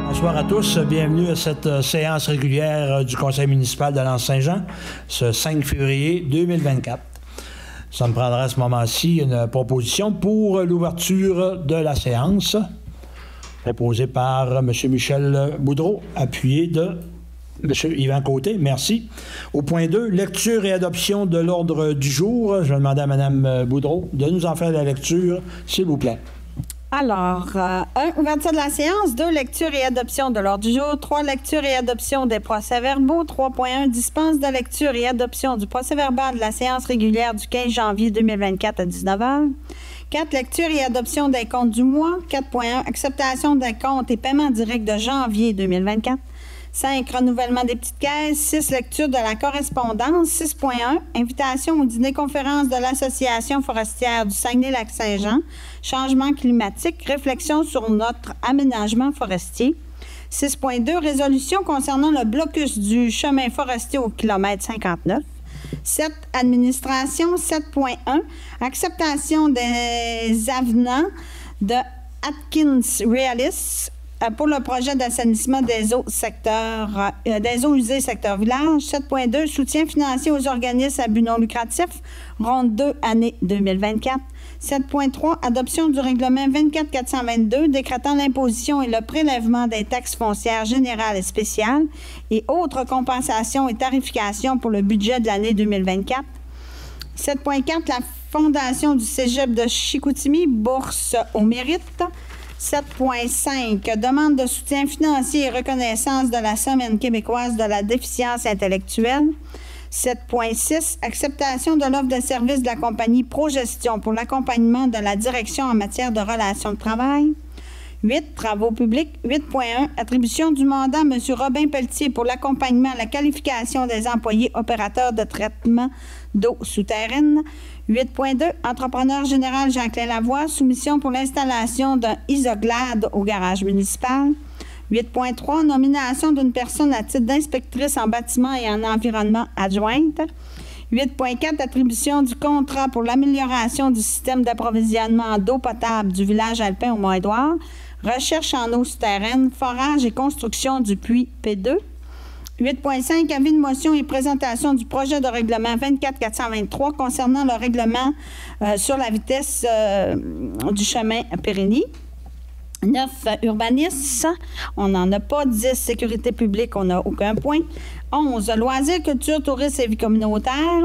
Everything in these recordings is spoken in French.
Bonsoir à tous, bienvenue à cette séance régulière du Conseil municipal de L'Anse-Saint-Jean, ce 5 février 2024. Ça me prendra à ce moment-ci une proposition pour l'ouverture de la séance, proposée par M. Michel Boudreau, appuyé de M. Yvan Côté. Merci. Au point 2, lecture et adoption de l'ordre du jour. Je vais demander à Mme Boudreau de nous en faire la lecture, s'il vous plaît. Alors, 1, ouverture de la séance. 2, lecture et adoption de l'ordre du jour. 3, lecture et adoption des procès-verbaux. 3.1, dispense de lecture et adoption du procès-verbal de la séance régulière du 15 janvier 2024 à 19h. 4, lecture et adoption des comptes du mois. 4.1, acceptation des comptes et paiements directs de janvier 2024. 5, renouvellement des petites caisses. 6, lecture de la correspondance. 6.1, invitation au dîner-conférence de l'Association forestière du Saguenay-Lac-Saint-Jean. Changement climatique, réflexion sur notre aménagement forestier. 6.2, résolution concernant le blocus du chemin forestier au kilomètre 59. 7, administration. 7.1, acceptation des avenants de Atkins Realis pour le projet d'assainissement des eaux usées secteur village. 7.2, soutien financier aux organismes à but non lucratif, ronde 2, année 2024. 7.3, adoption du règlement 24-422 décrétant l'imposition et le prélèvement des taxes foncières générales et spéciales et autres compensations et tarifications pour le budget de l'année 2024. 7.4, la fondation du Cégep de Chicoutimi, bourse au mérite. 7.5, demande de soutien financier et reconnaissance de la Semaine québécoise de la déficience intellectuelle. 7.6, acceptation de l'offre de service de la compagnie Progestion pour l'accompagnement de la direction en matière de relations de travail. 8, travaux publics. 8.1, attribution du mandat à M. Robin Pelletier pour l'accompagnement à la qualification des employés opérateurs de traitement d'eau souterraine. 8.2, entrepreneur général Jacqueline Lavoie, soumission pour l'installation d'un isoglade au garage municipal. 8.3, nomination d'une personne à titre d'inspectrice en bâtiment et en environnement adjointe. 8.4, attribution du contrat pour l'amélioration du système d'approvisionnement d'eau potable du village alpin au Mont-Édouard. Recherche en eau souterraine, forage et construction du puits P2. 8.5, avis de motion et présentation du projet de règlement 24-423 concernant le règlement sur la vitesse du chemin Périni. 9, urbanisme, on n'en a pas. 10, sécurité publique, on n'a aucun point. 11, loisirs, culture, tourisme et vie communautaire.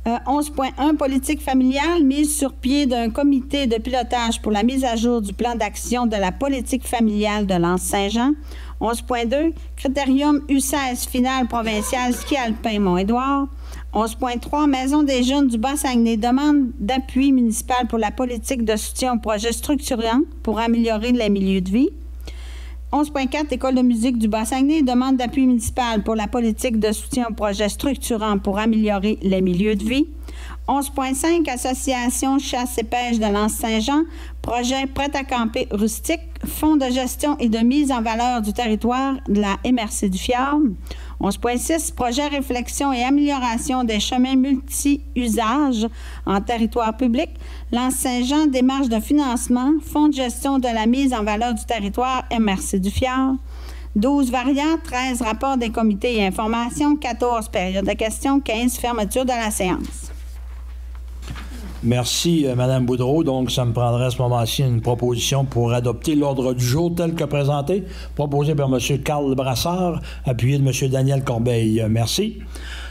11.1, politique familiale, mise sur pied d'un comité de pilotage pour la mise à jour du plan d'action de la politique familiale de l'Anse-Saint-Jean. 11.2, critérium U16 final provincial ski alpin Mont-Édouard. 11.3, Maison des jeunes du Bas-Saguenay, demande d'appui municipal pour la politique de soutien aux projets structurants pour améliorer les milieux de vie. 11.4, École de musique du Bas-Saguenay, demande d'appui municipal pour la politique de soutien aux projets structurants pour améliorer les milieux de vie. 11.5, Association chasse et pêche de l'Anse-Saint-Jean, projet prêt à camper rustique, fonds de gestion et de mise en valeur du territoire de la MRC du Fjord. 11.6, projet réflexion et amélioration des chemins multi-usages en territoire public. L'Anse-Saint-Jean, démarche de financement, fonds de gestion de la mise en valeur du territoire MRC du Fjord. 12 variants, 13 rapports des comités et informations, 14 périodes de questions, 15 fermetures de la séance. Merci, Mme Boudreau. Donc, ça me prendrait à ce moment-ci une proposition pour adopter l'ordre du jour tel que présenté, proposé par M. Carl Brassard, appuyé de M. Daniel Corbeil. Merci.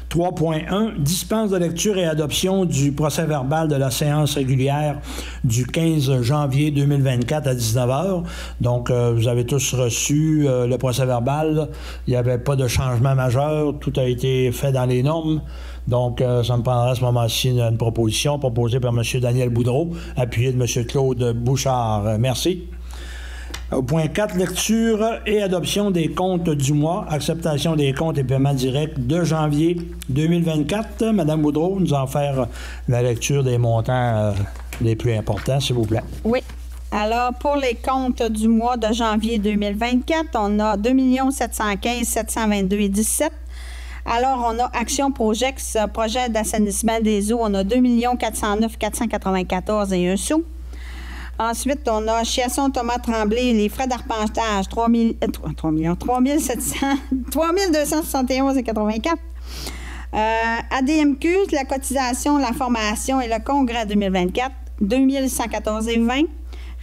3.1, dispense de lecture et adoption du procès-verbal de la séance régulière du 15 janvier 2024 à 19h. Donc, vous avez tous reçu le procès-verbal. Il n'y avait pas de changement majeur. Tout a été fait dans les normes. Donc, ça me prendra à ce moment-ci une proposition proposée par M. Daniel Boudreau, appuyé de M. Claude Bouchard. Merci. Au point 4, lecture et adoption des comptes du mois, acceptation des comptes et paiements directs de janvier 2024. Mme Boudreau, nous en faire la lecture des montants les plus importants, s'il vous plaît. Oui. Alors, pour les comptes du mois de janvier 2024, on a 2 715 722,17 Alors, on a Action Projex, projet d'assainissement des eaux. On a 2 409 494 et un sou. Ensuite, on a Chiasson Thomas Tremblay, les frais d'arpentage, 3 271 et 84. ADMQ, la cotisation, la formation et le congrès 2024, 2114 et 20.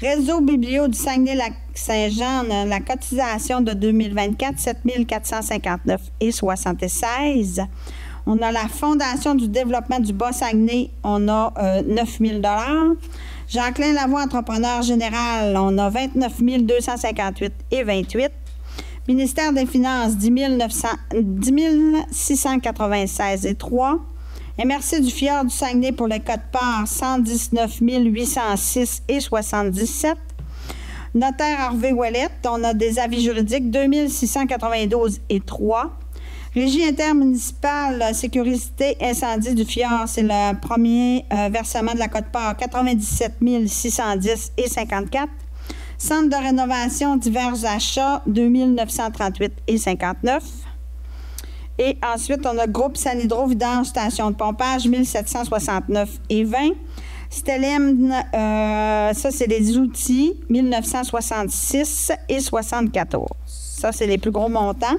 Réseau Biblio du Saguenay-Lac-Saint-Jean, la cotisation de 2024, 7 459 et 76. On a la Fondation du développement du Bas-Saguenay, on a 9 000 Jacqueline Lavoie, entrepreneur général, on a 29 258 et 28. Ministère des Finances, 10 696 et 3. MRC du Fjord du Saguenay pour le code-part, 119 806 et 77. Notaire Harvey Ouellette, on a des avis juridiques, 2 692 et 3. Régie intermunicipale sécurité incendie du Fjord, c'est le premier versement de la quote-part, 97 610 et 54. Centre de rénovation divers achats, 2 938 et 59. Et ensuite, on a Groupe Sanhydro Vidange Station de pompage, 1769 et 20. Stellem, ça, c'est les outils, 1966 et 74. Ça, c'est les plus gros montants.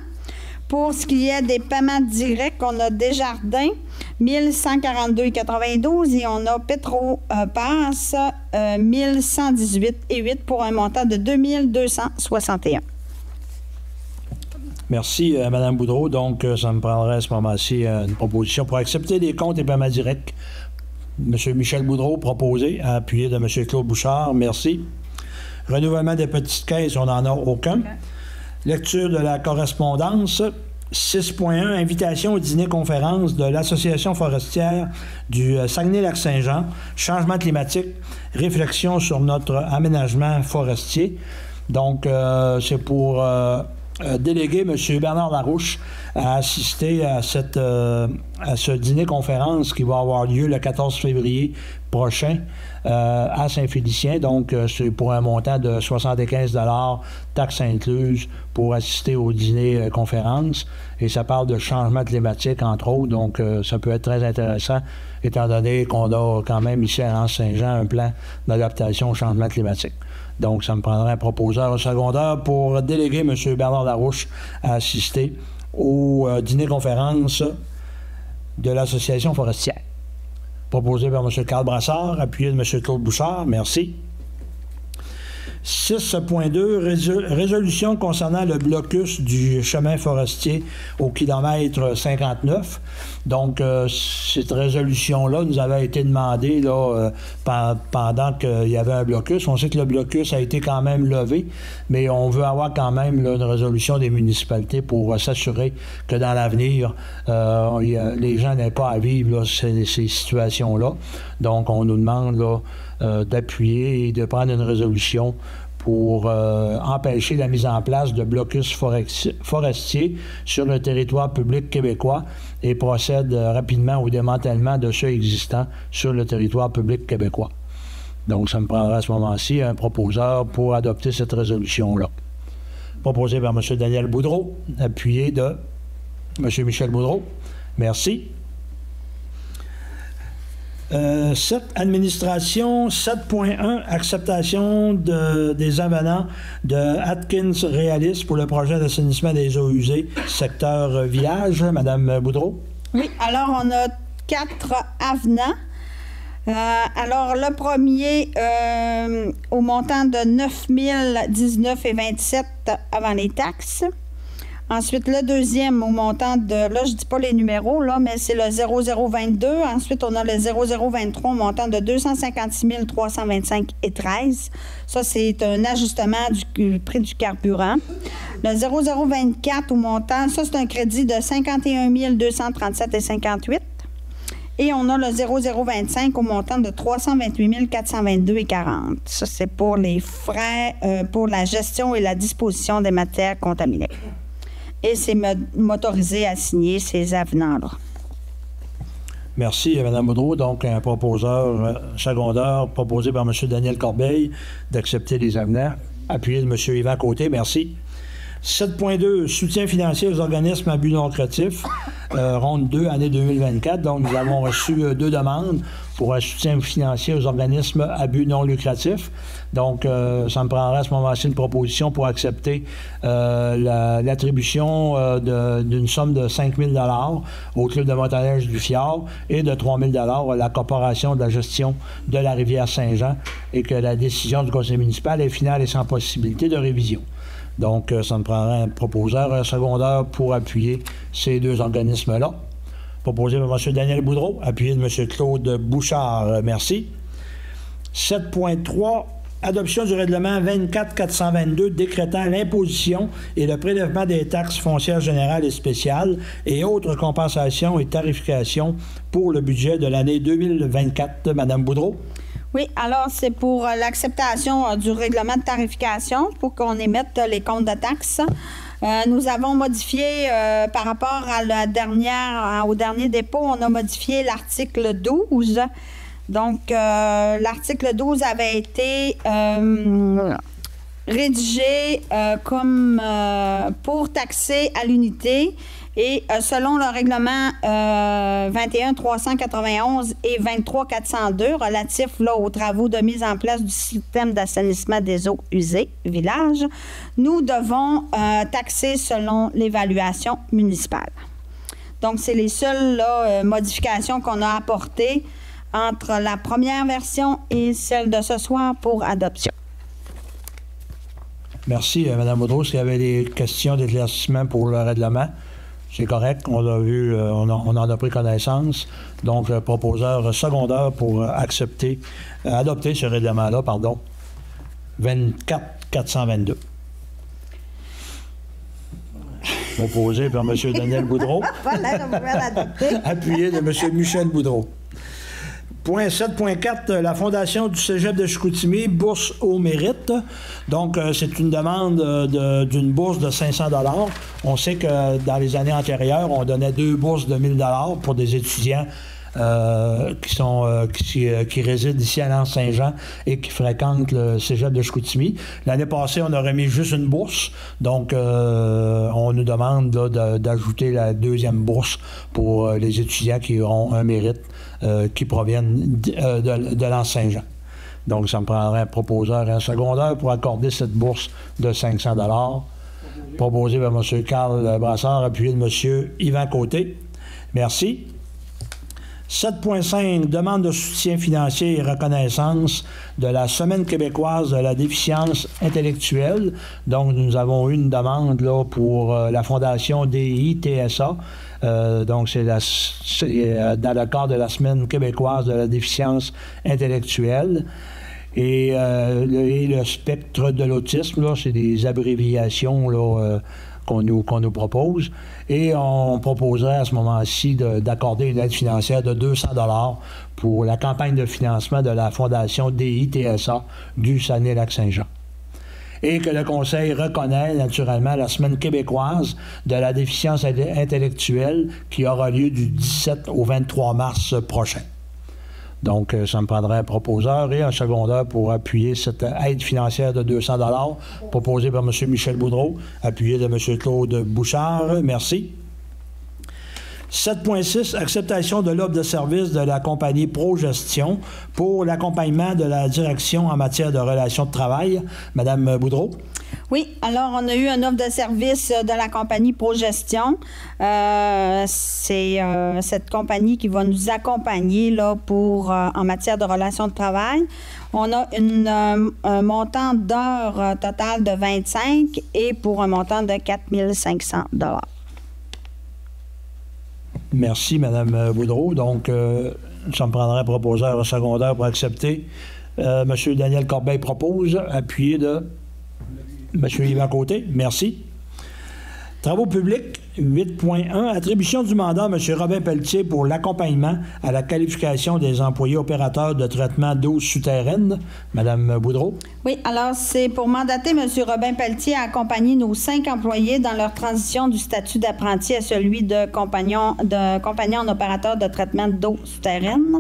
Pour ce qui est des paiements directs, on a Desjardins, 1142 et 92, et on a Petro-Pass, 1118 et 8 pour un montant de 2261. Merci, Mme Boudreau. Donc, ça me prendrait à ce moment-ci une proposition pour accepter les comptes et paiements directs. M. Michel Boudreau, proposé, appuyé de M. Claude Bouchard. Merci. Renouvellement des petites caisses, on n'en a aucun. Lecture de la correspondance. 6.1, invitation au dîner-conférence de l'Association forestière du Saguenay-Lac-Saint-Jean, changement climatique, réflexion sur notre aménagement forestier. Donc, c'est pour déléguer M. Bernard Larouche à assister à ce dîner-conférence qui va avoir lieu le 14 février prochain à Saint-Félicien. Donc, c'est pour un montant de 75 $, taxes incluses, pour assister au dîner-conférence. Et ça parle de changement climatique, entre autres. Donc, ça peut être très intéressant, étant donné qu'on a quand même ici à Anse-Saint-Jean un plan d'adaptation au changement climatique. Donc, ça me prendrait un proposeur secondaire pour déléguer M. Bernard Larouche à assister au dîner-conférence de l'Association forestière. Proposé par M. Carl Brassard, appuyé de M. Claude Bouchard. Merci. 6.2, résolution concernant le blocus du chemin forestier au kilomètre 59. Donc, cette résolution-là nous avait été demandée là, pendant qu'il y avait un blocus. On sait que le blocus a été quand même levé, mais on veut avoir quand même là, une résolution des municipalités pour s'assurer que dans l'avenir, les gens n'aient pas à vivre là, ces situations-là. Donc, on nous demande là, d'appuyer et de prendre une résolution pour empêcher la mise en place de blocus forestiers sur le territoire public québécois et procède rapidement au démantèlement de ceux existants sur le territoire public québécois. Donc, ça me prendra à ce moment-ci un proposeur pour adopter cette résolution-là. Proposé par M. Daniel Boudreau, appuyé de M. Michel Boudreau. Merci. 7, administration. 7.1, acceptation des avenants de Atkins Realis pour le projet d'assainissement des eaux usées, secteur village. Madame Boudreau? Oui, alors on a 4 avenants. Alors, le premier, au montant de 9 019 et 27 avant les taxes. Ensuite, le deuxième au montant de, là, je ne dis pas les numéros, là, mais c'est le 0022. Ensuite, on a le 0023 au montant de 256 325 et 13. Ça, c'est un ajustement du prix du carburant. Le 0024 au montant, ça, c'est un crédit de 51 237 et 58. Et on a le 0025 au montant de 328 422 et 40. Ça, c'est pour les frais pour la gestion et la disposition des matières contaminées. Et c'est m'autoriser à signer ces avenants-là. Merci, Mme Boudreau. Donc, un proposeur secondaire proposé par M. Daniel Corbeil d'accepter les avenants, appuyé de M. Yvan Côté. Merci. 7.2, soutien financier aux organismes à but non lucratif, ronde 2, année 2024. Donc, nous avons reçu 2 demandes pour un soutien financier aux organismes à but non lucratif. Donc, ça me prendrait à ce moment-ci une proposition pour accepter l'attribution d'une somme de 5 000 au Club de motoneige du Fjord et de 3 000 à la Corporation de la gestion de la rivière Saint-Jean et que la décision du conseil municipal est finale et sans possibilité de révision. Donc, ça me prendrait un proposeur, un secondaire pour appuyer ces 2 organismes-là. Proposé par M. Daniel Boudreau, appuyé de M. Claude Bouchard. Merci. 7.3, adoption du règlement 24-422 décrétant l'imposition et le prélèvement des taxes foncières générales et spéciales et autres compensations et tarifications pour le budget de l'année 2024. Mme Boudreau. Oui, alors c'est pour l'acceptation du règlement de tarification pour qu'on émette les comptes de taxes. Nous avons modifié par rapport à au dernier dépôt, on a modifié l'article 12. Donc, l'article 12 avait été rédigé comme pour taxer à l'unité et selon le règlement 21-391 et 23-402 relatif là, aux travaux de mise en place du système d'assainissement des eaux usées village, nous devons taxer selon l'évaluation municipale. Donc, c'est les seules là, modifications qu'on a apportées entre la première version et celle de ce soir pour adoption. Merci, Mme Boudreau. S'il y avait des questions d'éclaircissement pour le règlement, c'est correct. On l'a vu, on en a pris connaissance. Donc, proposeur secondaire pour adopter ce règlement-là, 24-422. Proposé par M. Daniel Boudreau. Appuyé de M. Michel Boudreau. Point 7.4, la Fondation du Cégep de Chicoutimi, bourse au mérite. Donc, c'est une demande d'une bourse de 500 $. On sait que dans les années antérieures, on donnait 2 bourses de 1 000 $ pour des étudiants qui résident ici à l'Anse-Saint-Jean et qui fréquentent le Cégep de Chicoutimi. L'année passée, on a remis juste une bourse. Donc, on nous demande d'ajouter la 2e bourse pour les étudiants qui auront un mérite qui proviennent de l'Anse-Saint-Jean. Donc, ça me prendrait un proposeur et un secondaire pour accorder cette bourse de 500 $. Proposé par M. Carl Brassard, appuyé de M. Yvan Côté. Merci. 7.5, demande de soutien financier et reconnaissance de la Semaine québécoise de la déficience intellectuelle. Donc, nous avons eu une demande là, pour la Fondation DI-TSA. Donc, c'est dans le cadre de la Semaine québécoise de la déficience intellectuelle. Et le spectre de l'autisme, là, c'est des abréviations là, qu'on nous propose. Et on proposerait à ce moment-ci d'accorder une aide financière de 200 $ pour la campagne de financement de la Fondation DI-TSA du Saguenay-Lac-Saint-Jean. Et que le Conseil reconnaît naturellement la Semaine québécoise de la déficience intellectuelle qui aura lieu du 17 au 23 mars prochain. Donc, ça me prendrait un proposeur et un secondaire pour appuyer cette aide financière de 200 $ proposée par M. Michel Boudreau, appuyé de M. Claude Bouchard. Merci. 7.6, acceptation de l'offre de service de la compagnie ProGestion pour l'accompagnement de la direction en matière de relations de travail. Mme Boudreau. Oui, alors on a eu une offre de service de la compagnie ProGestion. C'est cette compagnie qui va nous accompagner là, en matière de relations de travail. On a un montant d'heures total de 25 et pour un montant de 4 500 $. Merci, Mme Boudreau. Donc, ça me prendrait un proposeur secondaire pour accepter. M. Daniel Corbeil propose, appuyé de M. Yvan Côté. Merci. Travaux publics, 8.1. Attribution du mandat à M. Robin Pelletier pour l'accompagnement à la qualification des employés opérateurs de traitement d'eau souterraine. Mme Boudreau. Oui, alors c'est pour mandater M. Robin Pelletier à accompagner nos 5 employés dans leur transition du statut d'apprenti à celui de compagnon en opérateur de traitement d'eau souterraine.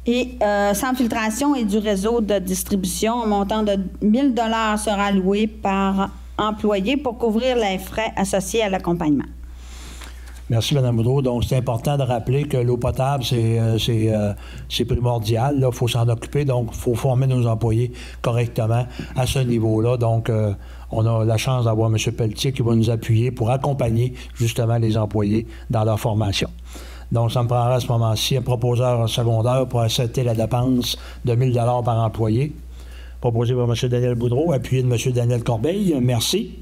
Et sans filtration et du réseau de distribution, un montant de 1 000 $ sera alloué par employés pour couvrir les frais associés à l'accompagnement. Merci, Mme Boudreau. Donc, c'est important de rappeler que l'eau potable, c'est primordial. Il faut s'en occuper. Donc, il faut former nos employés correctement à ce niveau-là. Donc, on a la chance d'avoir M. Pelletier qui va nous appuyer pour accompagner justement les employés dans leur formation. Donc, ça me prendra à ce moment-ci un proposeur secondaire pour accepter la dépense de 1 000 par employé. Proposé par M. Daniel Boudreau, appuyé de M. Daniel Corbeil. Merci.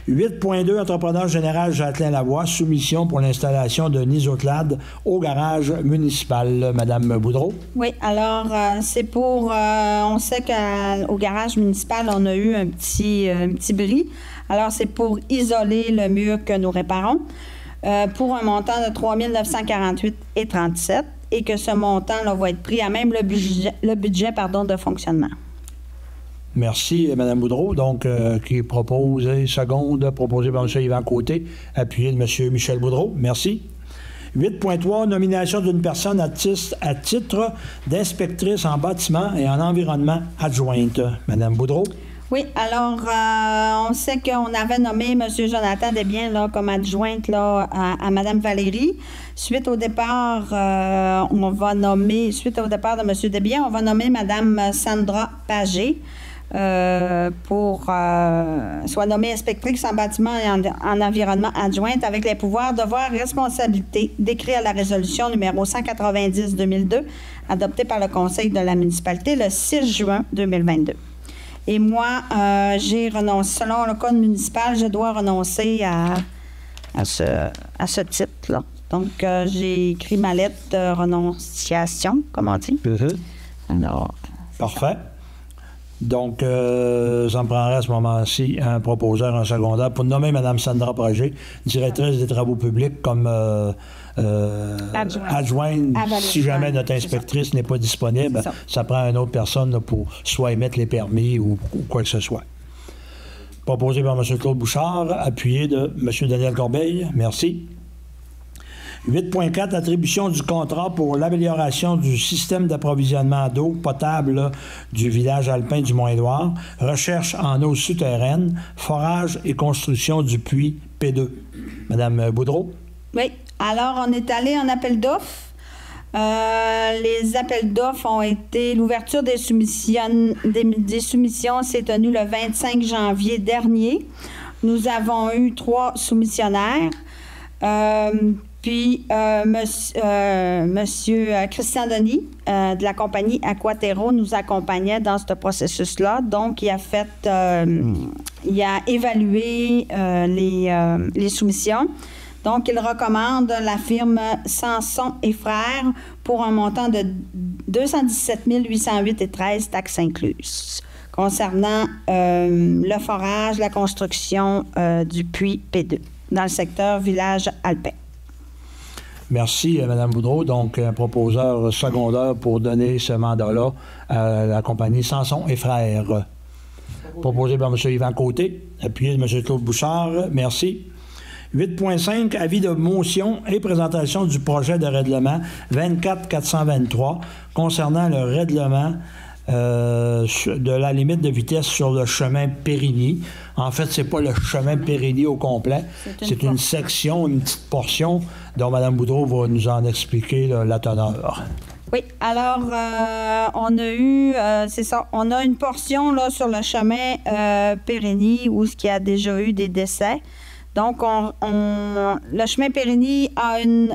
8.2, entrepreneur général Jacqueline-Lavoie, soumission pour l'installation d'un isoclade au garage municipal. Madame Boudreau. Oui, alors, c'est pour... on sait qu'au garage municipal, on a eu un petit bris. Alors, c'est pour isoler le mur que nous réparons pour un montant de 3 948,37 et que ce montant là, va être pris à même le budget de fonctionnement. Merci, Mme Boudreau. Donc, qui est proposé, seconde, proposé par M. Yvan Côté, appuyé de M. Michel Boudreau. Merci. 8.3, nomination d'une personne à titre d'inspectrice en bâtiment et en environnement adjointe. Mme Boudreau. Oui, alors, on sait qu'on avait nommé M. Jonathan Desbiens là, comme adjointe là, à Mme Valérie. Suite au départ de M. Desbiens, on va nommer Mme Sandra Pagé. Soit nommée inspectrice en bâtiment et en environnement adjointe avec les pouvoirs, devoirs, responsabilités décrits à la résolution numéro 190-2002 adoptée par le Conseil de la municipalité le 6 juin 2022. Et moi, j'ai renoncé, selon le code municipal, je dois renoncer à ce titre-là. Donc, j'ai écrit ma lettre de renonciation, comme on dit. Alors, parfait. Donc, ça me prendrait à ce moment-ci un proposeur, un secondaire, pour nommer Mme Sandra Pagé, directrice des travaux publics, comme adjointe. Si jamais notre inspectrice n'est pas disponible, ça prend une autre personne là, pour soit émettre les permis ou quoi que ce soit. Proposé par M. Claude Bouchard, appuyé de M. Daniel Corbeil. Merci. 8.4, attribution du contrat pour l'amélioration du système d'approvisionnement d'eau potable du village alpin du Mont-Édouard, recherche en eau souterraine, forage et construction du puits P2. Madame Boudreau. Oui. Alors, on est allé en appel d'offres. Les appels d'offres ont été... L'ouverture des soumissions s'est tenue le 25 janvier dernier. Nous avons eu 3 soumissionnaires. Puis, Monsieur Christian Denis de la compagnie Aquaterro nous accompagnait dans ce processus-là. Donc, il a évalué les soumissions. Donc, il recommande la firme Sanson et Frères pour un montant de 217 808,13 taxes incluses. Concernant le forage, la construction du puits P2 dans le secteur village alpin. Merci, Mme Boudreau. Donc, un proposeur secondaire pour donner ce mandat-là à la compagnie Sanson et Frères. Proposé par M. Yvan Côté, appuyé de M. Claude Bouchard. Merci. 8.5, avis de motion et présentation du projet de règlement 24-423 concernant le règlement de la limite de vitesse sur le chemin Périgny. En fait, c'est pas le chemin Périgny au complet. C'est une section, une petite portion dont Mme Boudreau va nous en expliquer la teneur. Oui, alors on a eu, c'est ça, on a une portion là sur le chemin Périgny où il y a déjà eu des décès. Donc, le chemin Périgny a une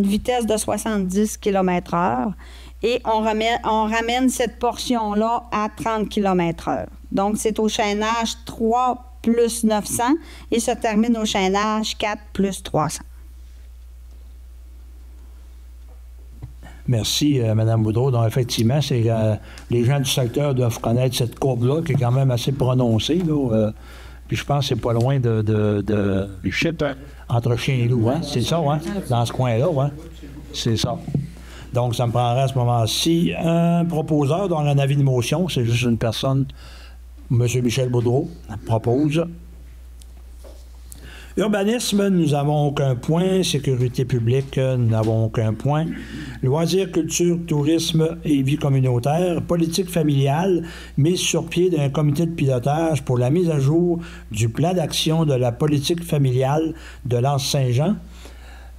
vitesse de 70 km/h. Et on ramène cette portion-là à 30 km/h. Donc, c'est au chaînage 3 plus 900 et se termine au chaînage 4 plus 300. Merci, Mme Boudreau. Donc, effectivement, les gens du secteur doivent connaître cette courbe-là qui est quand même assez prononcée. Là, puis je pense que c'est pas loin de entre Chien et Loup. Hein? C'est ça, hein? Dans ce coin-là. Hein? C'est ça. Donc, ça me prendrait à ce moment-ci un proposeur dont un avis de motion. C'est juste une personne, M. Michel Boudreau, propose. Urbanisme, nous n'avons aucun point. Sécurité publique, nous n'avons aucun point. loisirs, culture, tourisme et vie communautaire, politique familiale, mise sur pied d'un comité de pilotage pour la mise à jour du plan d'action de la politique familiale de l'Anse-Saint-Jean.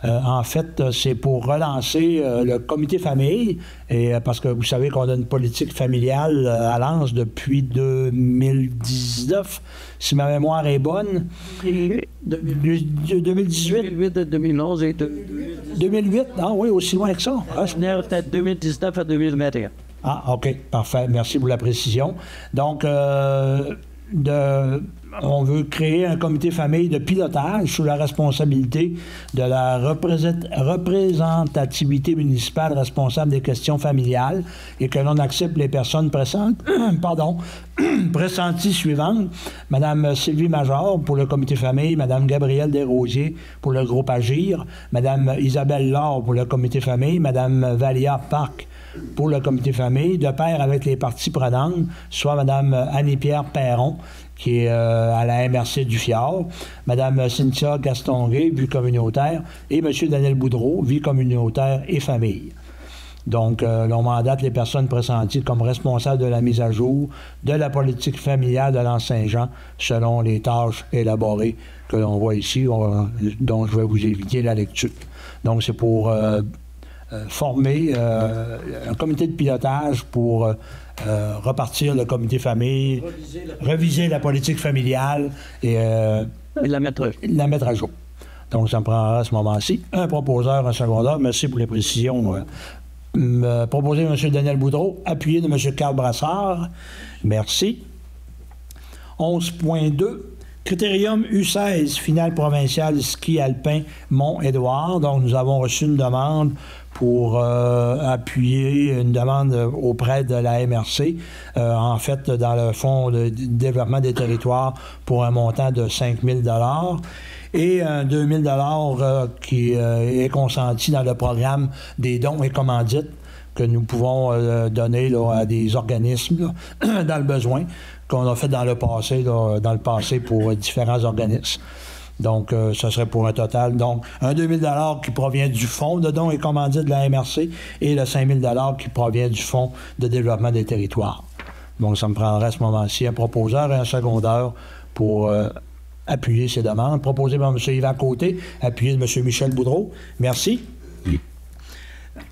En fait, c'est pour relancer le comité famille, et parce que vous savez qu'on a une politique familiale à l'Anse depuis 2019, si ma mémoire est bonne. 2018? 2008, 2011 et 2008? Ah oui, aussi loin que ça. Ah, peut-être 2019 à 2021. Ah, OK, parfait. Merci pour la précision. Donc, on veut créer un comité famille de pilotage sous la responsabilité de la représentativité municipale responsable des questions familiales et que l'on accepte les personnes pressenties suivantes. Mme Sylvie Major pour le comité famille, Mme Gabrielle Desrosiers pour le groupe Agir, Mme Isabelle Laure pour le comité famille, Mme Valia Parc pour le comité famille, de pair avec les parties prenantes, soit Mme Annie-Pierre Perron, qui est à la MRC du Fjord, Mme Cynthia Gastonguay, vie communautaire, et M. Daniel Boudreau, vie communautaire et famille. Donc, l'on mandate les personnes pressenties comme responsables de la mise à jour de la politique familiale de l'Anse-Saint-Jean selon les tâches élaborées que l'on voit ici, dont je vais vous éviter la lecture. Donc, c'est pour former un comité de pilotage pour repartir le comité famille, réviser la politique familiale et la mettre à jour. Donc, ça me prendra à ce moment-ci un proposeur, un secondeur. Merci pour les précisions. Proposé de M. Daniel Boudreau, appuyé de M. Carl Brassard. Merci. 11.2. Critérium U16, finale provinciale ski alpin Mont-Édouard. Donc, nous avons reçu une demande pour appuyer une demande auprès de la MRC, en fait, dans le Fonds de développement des territoires pour un montant de 5 000 et 2 000 qui est consenti dans le programme des dons et commandites que nous pouvons donner là, à des organismes là, dans le besoin, qu'on a fait dans le passé pour différents organismes. Donc, ce serait pour un total. Donc, un 2 000 qui provient du Fonds de dons et commandites de la MRC et le 5 000 qui provient du Fonds de développement des territoires. Donc, ça me prendrait à ce moment-ci un proposeur et un secondeur pour appuyer ces demandes. Proposé par M. Yvan Côté, appuyé de M. Michel Boudreau. Merci.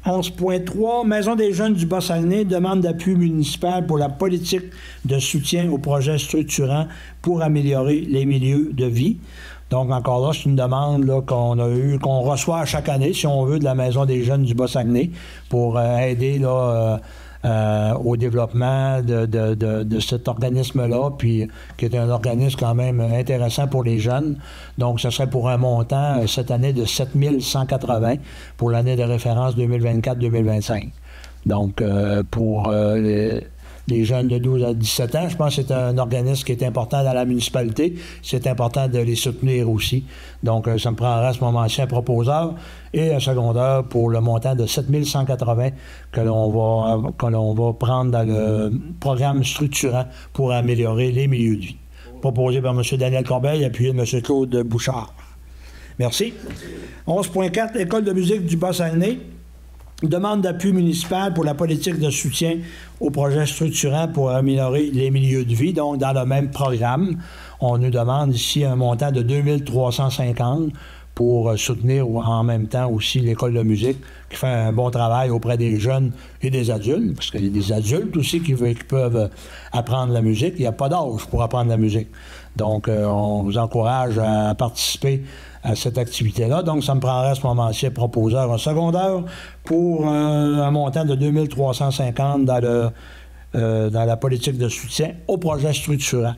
11.3, Maison des jeunes du Bas-Saguenay, demande d'appui municipal pour la politique de soutien aux projets structurants pour améliorer les milieux de vie. Donc, encore là, c'est une demande là, qu'on reçoit à chaque année, si on veut, de la Maison des jeunes du Bas-Saguenay pour aider là, au développement de cet organisme-là, puis qui est un organisme quand même intéressant pour les jeunes. Donc, ce serait pour un montant cette année de 7 180 pour l'année de référence 2024-2025. Donc, pour les jeunes de 12 à 17 ans, je pense que c'est un organisme qui est important dans la municipalité. C'est important de les soutenir aussi. Donc, ça me prendra à ce moment-ci un proposeur et un secondeur pour le montant de 7 180 que l'on va prendre dans le programme structurant pour améliorer les milieux de vie. Proposé par M. Daniel Corbeil, appuyé de M. Claude Bouchard. Merci. 11.4, École de musique du Bas-Saguenay. Demande d'appui municipal pour la politique de soutien aux projets structurants pour améliorer les milieux de vie. Donc, dans le même programme, on nous demande ici un montant de 2 350 pour soutenir en même temps aussi l'école de musique qui fait un bon travail auprès des jeunes et des adultes, parce qu'il y a des adultes aussi qui peuvent apprendre la musique. Il n'y a pas d'âge pour apprendre la musique. Donc, on vous encourage à participer à cette activité-là. Donc, ça me prendrait à ce moment-ci un proposeur, un secondeur pour un montant de 2 350 dans la politique de soutien au projet structurant.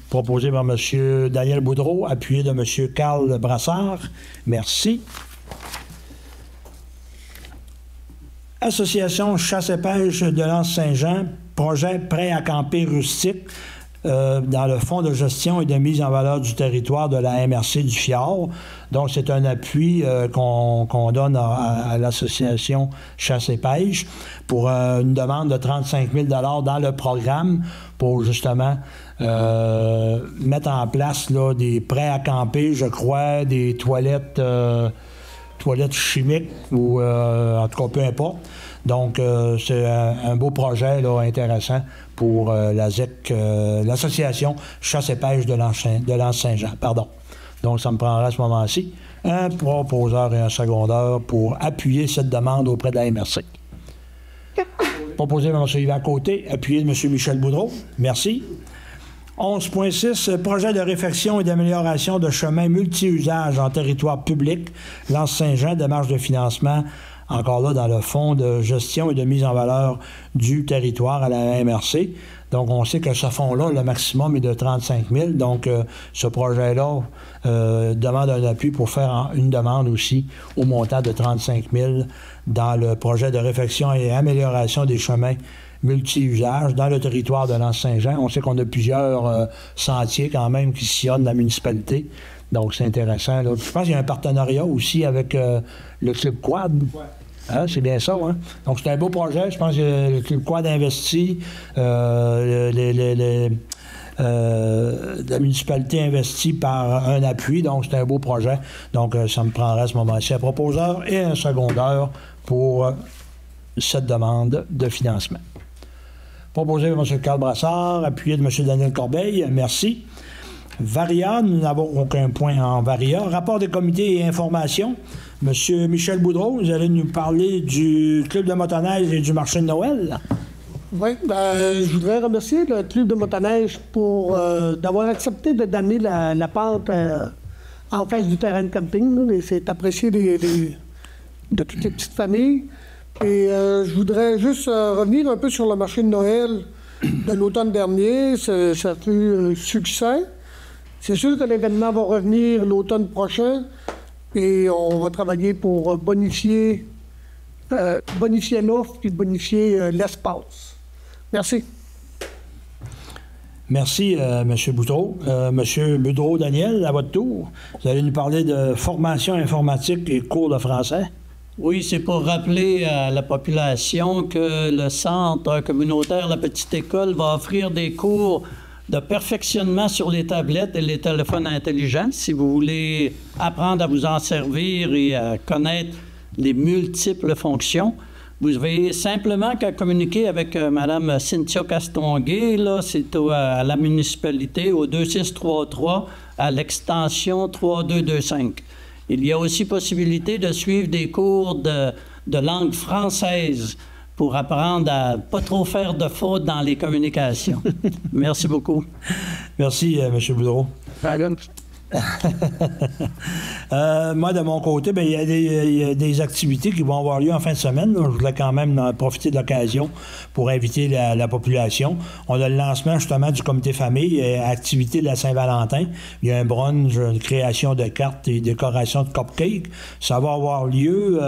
Proposé par M. Daniel Boudreau, appuyé de M. Carl Brassard. Merci. Association Chasse et Pêche de l'Anse-Saint-Jean, projet prêt à camper rustique dans le fonds de gestion et de mise en valeur du territoire de la MRC du Fjord. Donc, c'est un appui qu'on donne à l'association Chasse et Pêche pour une demande de 35 000 dans le programme pour justement mettre en place là, des prêts à camper, je crois, des toilettes toilettes chimiques ou en tout cas peu importe. Donc, c'est un beau projet là, intéressant pour la ZEC, l'Association Chasse et Pêche de l'Anse-Saint-Jean. Pardon. Donc, ça me prendra à ce moment-ci un proposeur et un secondeur pour appuyer cette demande auprès de la MRC. Proposé par M. Yvan Côté, appuyé de M. Michel Boudreau. Merci. 11.6, projet de réfection et d'amélioration de chemins multi-usages en territoire public, l'Anse-Saint-Jean, démarche de financement, encore là dans le fonds de gestion et de mise en valeur du territoire à la MRC. Donc, on sait que ce fonds-là, le maximum est de 35 000. Donc, ce projet-là demande un appui pour faire une demande aussi au montant de 35 000 dans le projet de réfection et amélioration des chemins multi-usages dans le territoire de l'Anse-Saint-Jean. On sait qu'on a plusieurs sentiers quand même qui sillonnent la municipalité. Donc, c'est intéressant. Là. Je pense qu'il y a un partenariat aussi avec le Club Quad. Hein, c'est bien ça, hein? Donc, c'est un beau projet. Je pense que le Club Quad investit, la municipalité investit par un appui. Donc, c'est un beau projet. Donc, ça me prendrait à ce moment-ci un proposeur et un secondeur pour cette demande de financement. Proposé par M. Carl Brassard, appuyé de M. Daniel Corbeil. Merci. Varia, nous n'avons aucun point en Varia. Rapport des comités et informations. M. Michel Boudreau, vous allez nous parler du Club de motoneige et du marché de Noël. Oui, je voudrais remercier le Club de motoneige pour d'avoir accepté de donner la pente en face du terrain de camping. Là, c'est apprécié de toutes les petites familles. Et je voudrais juste revenir un peu sur le marché de Noël de l'automne dernier. Ça fut un succès. C'est sûr que l'événement va revenir l'automne prochain et on va travailler pour bonifier l'offre et bonifier l'espace. Merci. Merci, M. Boudreau. M. Boudreau, Daniel, à votre tour. Vous allez nous parler de formation informatique et cours de français. Oui, c'est pour rappeler à la population que le centre communautaire La Petite École va offrir des cours de perfectionnement sur les tablettes et les téléphones intelligents. Si vous voulez apprendre à vous en servir et à connaître les multiples fonctions, vous avez simplement qu'à communiquer avec Mme Cynthia Castonguay. Là, c'est à la municipalité, au 2633, à l'extension 3225. Il y a aussi possibilité de suivre des cours de langue française pour apprendre à pas trop faire de fautes dans les communications. Merci beaucoup. Merci, M. Boudreau. Moi, de mon côté, il y a des activités qui vont avoir lieu en fin de semaine. Je voulais quand même profiter de l'occasion pour inviter la population. On a le lancement, justement, du comité famille, activité de la Saint-Valentin. Il y a un brunch, une création de cartes et décoration de cupcakes. Ça va avoir lieu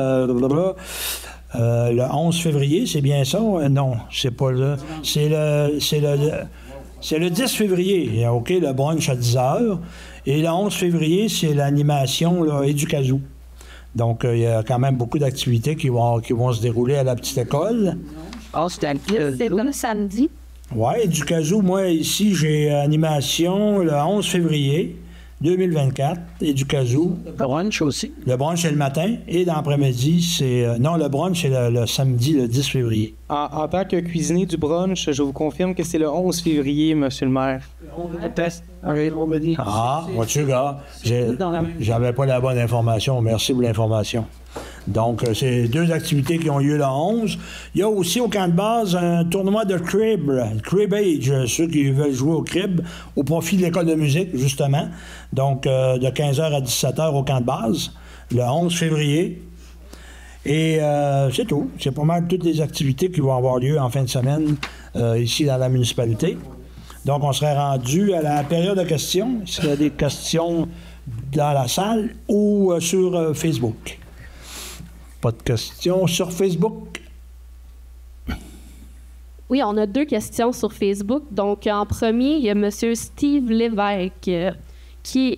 le 11 février, c'est bien ça? Non, c'est pas là. C'est le 10 février, OK, le brunch à 10 h. Et le 11 février, c'est l'animation Éducazou. Donc, il y a quand même beaucoup d'activités qui vont se dérouler à la petite école. Oh, c'est le samedi? Oui, Éducazou, moi, ici, j'ai animation le 11 février 2024, Éducazou. Le brunch aussi. Le brunch, c'est le matin. Et dans l'après-midi, c'est... non, le brunch, c'est le samedi, le 10 février. En tant que cuisinier du brunch, je vous confirme que c'est le 11 février, monsieur le maire. Ah, vois-tu, gars? J'avais pas la bonne information. Merci pour l'information. Donc, c'est deux activités qui ont lieu le 11. Il y a aussi au camp de base un tournoi de cribbage, ceux qui veulent jouer au crib, au profit de l'école de musique, justement. Donc, de 15h à 17h au camp de base, le 11 février. Et c'est tout. C'est pas mal toutes les activités qui vont avoir lieu en fin de semaine ici dans la municipalité. Donc, on serait rendu à la période de questions. S'il y a des questions dans la salle ou sur Facebook. Pas de questions sur Facebook? Oui, on a deux questions sur Facebook. Donc, en premier, il y a M. Steve Lévesque qui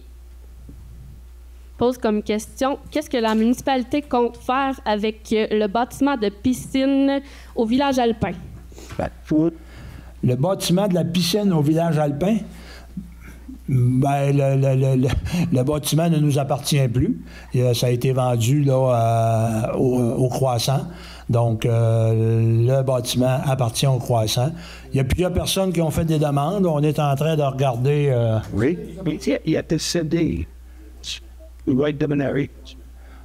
pose comme question « Qu'est-ce que la municipalité compte faire avec le bâtiment de piscine au village alpin? » Le bâtiment de la piscine au village alpin, Ben, le bâtiment ne nous appartient plus. Ça a été vendu là, au Croissant. Donc, le bâtiment appartient au Croissant. Il y a plusieurs personnes qui ont fait des demandes. On est en train de regarder... Oui, il y a décédé.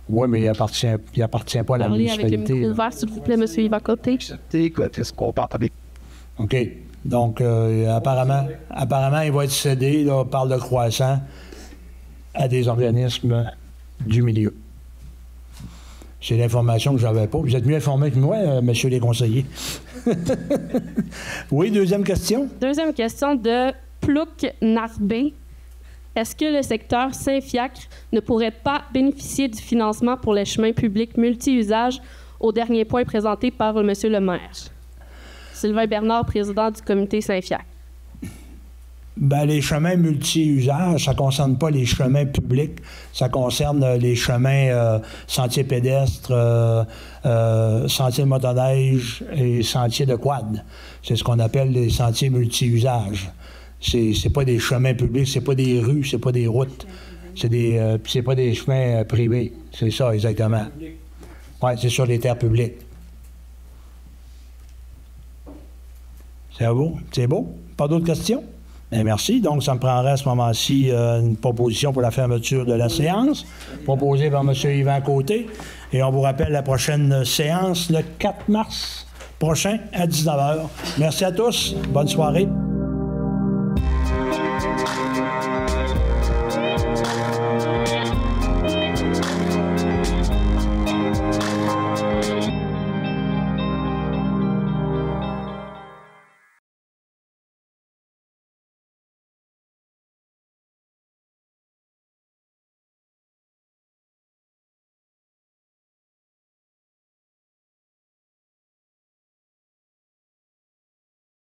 Oui, mais il appartient pas à la Parlez avec le municipalité. micro ouvert, s'il vous plaît, M. Yves à côté. OK. Donc, apparemment, il va être cédé là, par le Croissant à des organismes du milieu. C'est l'information que je n'avais pas. Vous êtes mieux informé que moi, messieurs les conseillers. Oui, deuxième question. Deuxième question de Plouc Narbé. Est-ce que le secteur Saint-Fiacre ne pourrait pas bénéficier du financement pour les chemins publics multi-usages au dernier point présenté par M. le maire? Sylvain Bernard, président du comité Saint-Fiacre. Ben, les chemins multi-usages, ça ne concerne pas les chemins publics, ça concerne les chemins sentiers pédestres, sentiers de motoneige et sentiers de quad. C'est ce qu'on appelle les sentiers multi-usages. C'est pas des chemins publics, c'est pas des rues, c'est pas des routes. C'est pas des chemins privés. C'est ça, exactement. Oui, c'est sur les terres publiques. C'est beau? C'est beau? Pas d'autres questions? Bien, merci. Donc, ça me prendrait à ce moment-ci une proposition pour la fermeture de la séance, proposée par M. Yvan Côté. Et on vous rappelle la prochaine séance le 4 mars prochain à 19h. Merci à tous. Bonne soirée.